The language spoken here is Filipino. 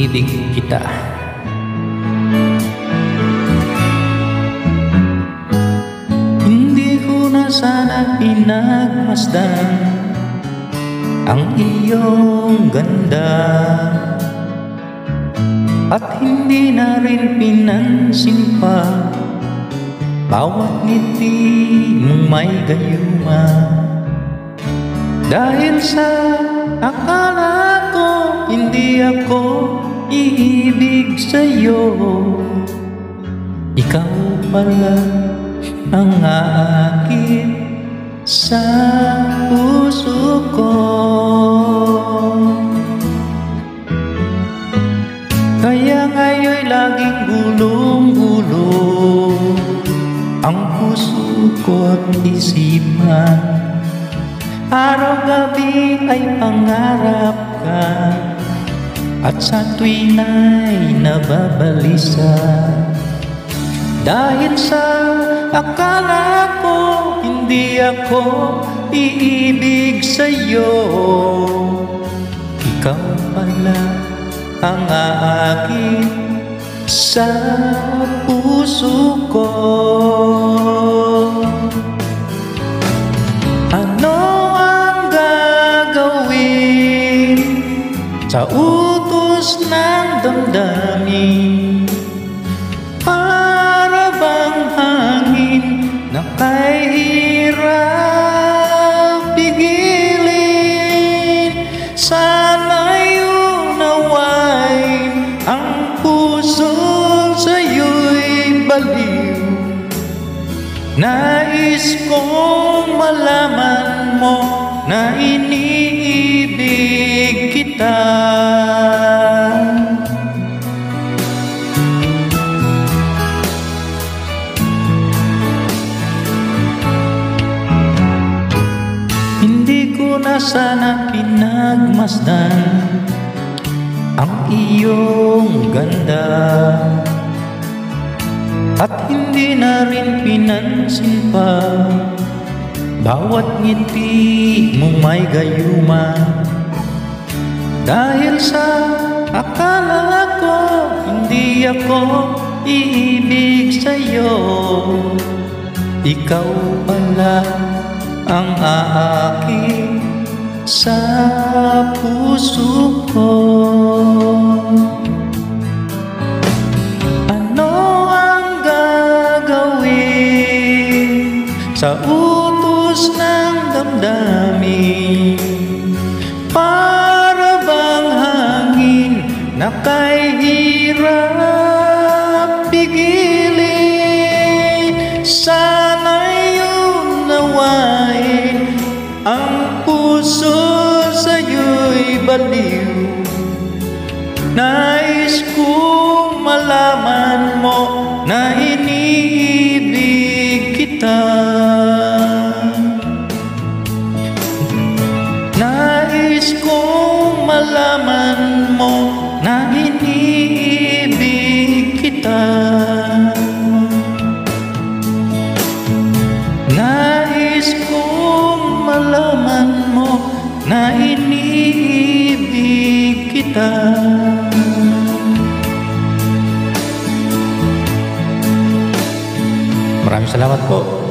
iniibig kita. Hindi ko na sana pinagmasdan ang iyong ganda, at hindi na rin pinansin pa bawat ngiti mong may gayuma. Dahil sa akala ko hindi ako iibig sa'yo, ikaw pala ang aakit sa puso ko. Kaya ngayon'y laging gulong-gulong ang puso ko at isipan. Araw-gabi ay pangarap ka, at sa tuwina'y nababalisa. Dahil sa akala ko hindi ako iibig sa'yo, ikaw pala ang aakit sa puso ko. Ano ang gagawin sa utos ng damdamin? Para bang hangin na kahirap pigilin? Sana'y unawain ang puso sa'yo'y baliw. Nais kong malaman mo na iniibig kita. Hindi ko na sana pinagmasdan ang iyong ganda, at hindi na rin pinansin pa bawat ngiti mong may gayuma. Dahil sa akala ko hindi ako iibig sa'yo, ikaw pala ang aakit sa puso ko. Sa utos ng damdamin, para bang hangin na kahirap pigilin? Sana'y unawain ang puso sa'yo'y baliw. Nais kong malaman mo na iniibig kita. Nais kong malaman mo na iniibig kita. Nais kong malaman mo na iniibig kita. Maraming salamat po.